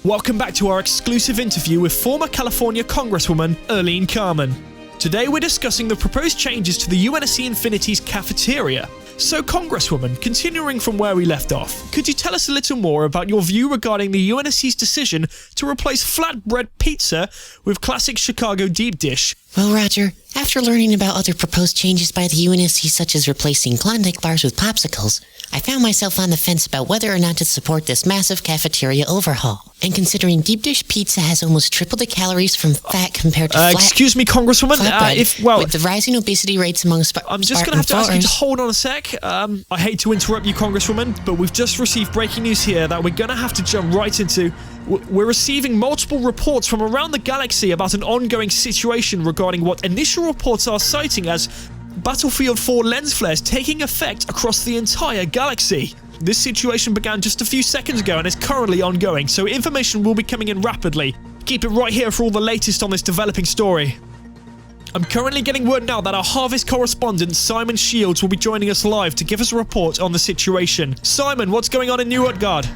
Welcome back to our exclusive interview with former California Congresswoman Arlene Carmen. Today we're discussing the proposed changes to the UNSC Infinity's cafeteria. So Congresswoman, continuing from where we left off, could you tell us a little more about your view regarding the UNSC's decision to replace flatbread pizza with classic Chicago deep dish? Well, Roger, after learning about other proposed changes by the UNSC such as replacing Klondike bars with popsicles, I found myself on the fence about whether or not to support this massive cafeteria overhaul. And considering deep dish pizza has almost triple the calories from fat compared to excuse me, Congresswoman, with the rising obesity rates among I'm just going to have to ask you to hold on a sec. I hate to interrupt you, Congresswoman, but we've just received breaking news here that we're going to have to jump right into. We're receiving multiple reports from around the galaxy about an ongoing situation regarding what initial reports are citing as Battlefield 4 lens flares taking effect across the entire galaxy. This situation began just a few seconds ago and is currently ongoing, so information will be coming in rapidly. Keep it right here for all the latest on this developing story. I'm currently getting word now that our Harvest correspondent Simon Shields will be joining us live to give us a report on the situation. Simon, what's going on in New Utgard?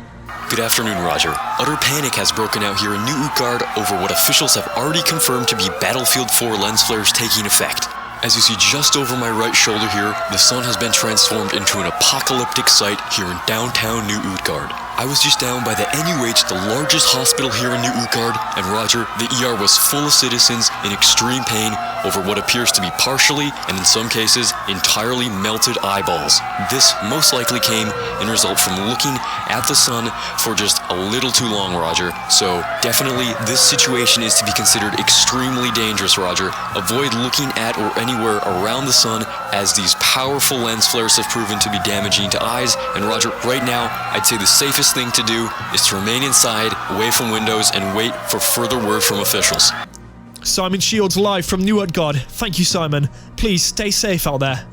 Good afternoon, Roger. Utter panic has broken out here in New Utgard over what officials have already confirmed to be Battlefield 4 lens flares taking effect. As you see just over my right shoulder here, the sun has been transformed into an apocalyptic sight here in downtown New Utgard. I was just down by the NUH, the largest hospital here in New Utgard, and Roger, the ER was full of citizens in extreme pain over what appears to be partially, and in some cases, entirely melted eyeballs. This most likely came in result from looking at the sun for just a little too long, Roger. So definitely this situation is to be considered extremely dangerous, Roger. Avoid looking at or anywhere around the sun, as these powerful lens flares have proven to be damaging to eyes. And Roger, right now, I'd say the safest thing to do is to remain inside, away from windows, and wait for further word from officials. Simon Shields live from New Utgard. Thank you, Simon. Please stay safe out there.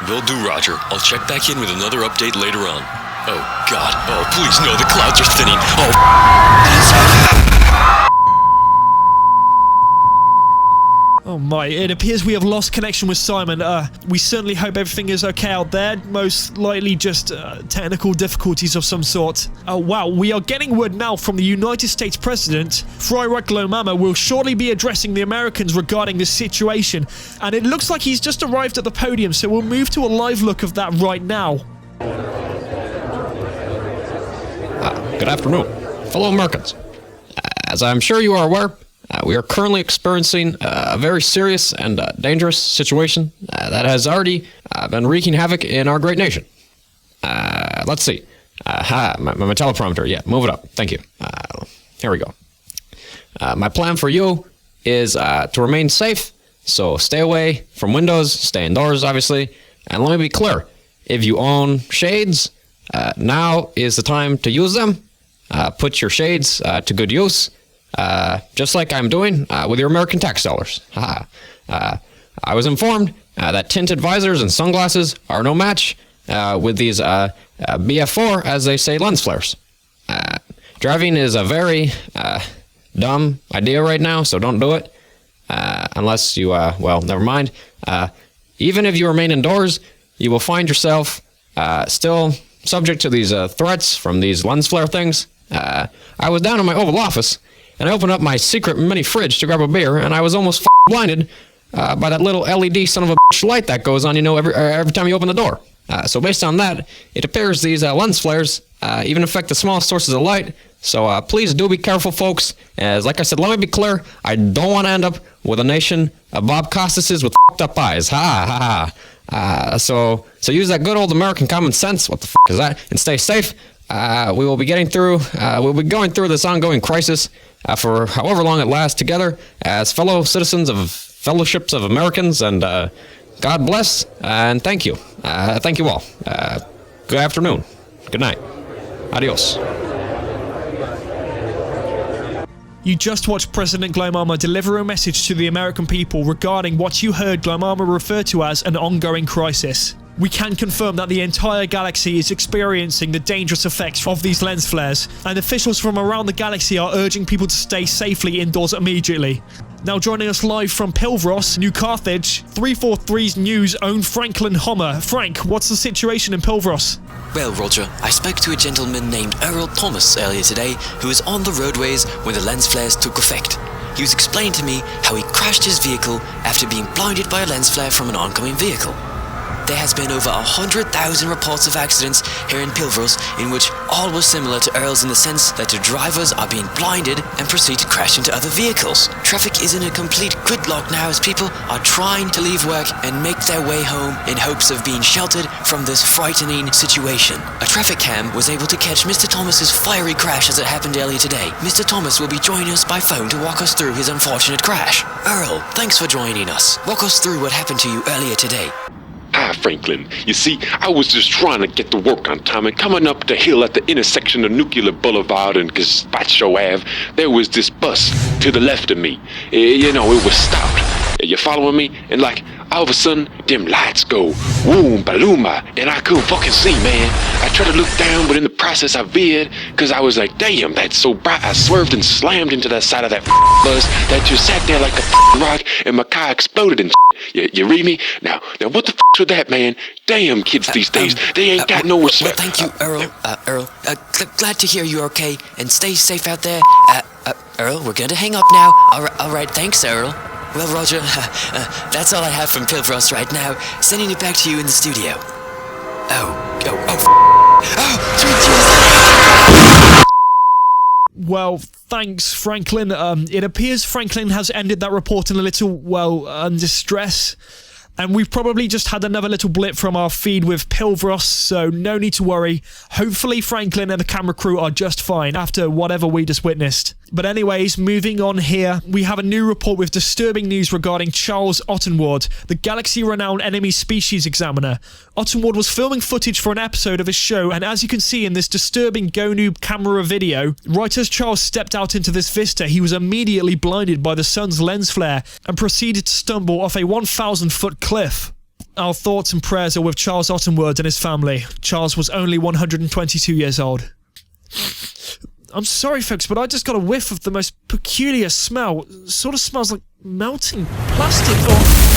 Will do, Roger. I'll check back in with another update later on. Oh, God. Oh, please, no, the clouds are thinning. Oh my, it appears we have lost connection with Simon. We certainly hope everything is okay out there. Most likely just technical difficulties of some sort. Oh wow, we are getting word now from the United States President. Freirich Glomama will shortly be addressing the Americans regarding this situation. And it looks like he's just arrived at the podium, so we'll move to a live look of that right now. Good afternoon, fellow Americans. As I'm sure you are aware, we are currently experiencing a very serious and dangerous situation that has already been wreaking havoc in our great nation. Let's see. My teleprompter. Yeah, move it up. Thank you. Here we go. My plan for you is to remain safe, so stay away from windows, stay indoors, obviously. And let me be clear. If you own shades, now is the time to use them. Put your shades to good use. Just like I'm doing with your American tax dollars. I was informed that tinted visors and sunglasses are no match with these BF4, as they say, lens flares. Driving is a very dumb idea right now, so don't do it. Unless you, well, never mind. Even if you remain indoors, you will find yourself still subject to these threats from these lens flare things. I was down in my Oval Office, and I opened up my secret mini fridge to grab a beer, and I was almost blinded by that little LED son of a bitch light that goes on, you know, every time you open the door. So based on that, it appears these lens flares even affect the smallest sources of light. So please do be careful, folks. As like I said, let me be clear, I don't want to end up with a nation of Bob Costases with f***ed up eyes. So use that good old American common sense. What the f*** is that? And stay safe. We will be getting through, we'll be going through this ongoing crisis for however long it lasts together as fellow citizens of fellowships of Americans, and God bless and thank you. Thank you all. Good afternoon. Good night. Adios. You just watched President Glomama deliver a message to the American people regarding what you heard Glomama refer to as an ongoing crisis. We can confirm that the entire galaxy is experiencing the dangerous effects of these lens flares, and officials from around the galaxy are urging people to stay safely indoors immediately. Now joining us live from Pilvros, New Carthage, 343's News' own Franklin Homer. Frank, what's the situation in Pilvros? Well, Roger, I spoke to a gentleman named Earl Thomas earlier today who was on the roadways when the lens flares took effect. He was explaining to me how he crashed his vehicle after being blinded by a lens flare from an oncoming vehicle. There has been over 100,000 reports of accidents here in Pilvros in which all were similar to Earl's in the sense that the drivers are being blinded and proceed to crash into other vehicles. Traffic is in a complete gridlock now as people are trying to leave work and make their way home in hopes of being sheltered from this frightening situation. A traffic cam was able to catch Mr. Thomas's fiery crash as it happened earlier today. Mr. Thomas will be joining us by phone to walk us through his unfortunate crash. Earl, thanks for joining us. Walk us through what happened to you earlier today. Hi, Franklin. You see, I was just trying to get to work on time, and coming up the hill at the intersection of Nuclear Boulevard and Gazpacho Ave, there was this bus to the left of me. You know, it was stopped. You following me? And like, all of a sudden, them lights go, boom, baluma, and I couldn't fucking see, man. I tried to look down, but in the process I veered, cause I was like, damn, that's so bright. I swerved and slammed into the side of that bus that just sat there like a rock, and my car exploded and you read me? Now what the with that, man? Damn kids these days, they ain't got no respect. Well, thank you, Earl. Glad to hear you're okay, and stay safe out there. Earl, we're going to hang up now. All right, thanks, Earl. Well, Roger, that's all I have from Pilvros right now. Sending it back to you in the studio. Well, thanks, Franklin. It appears Franklin has ended that report in a little, distress. And we've probably just had another little blip from our feed with Pilvros, so no need to worry. Hopefully Franklin and the camera crew are just fine after whatever we just witnessed. But anyways, moving on here, we have a new report with disturbing news regarding Charles Ottenward, the galaxy-renowned enemy species examiner. Ottenward was filming footage for an episode of his show, and as you can see in this disturbing GoNoob camera video, right as Charles stepped out into this vista, he was immediately blinded by the sun's lens flare and proceeded to stumble off a 1,000-foot cliff. Our thoughts and prayers are with Charles Ottenward and his family. Charles was only 122 years old. I'm sorry, folks, but I just got a whiff of the most peculiar smell. It sort of smells like melting plastic or...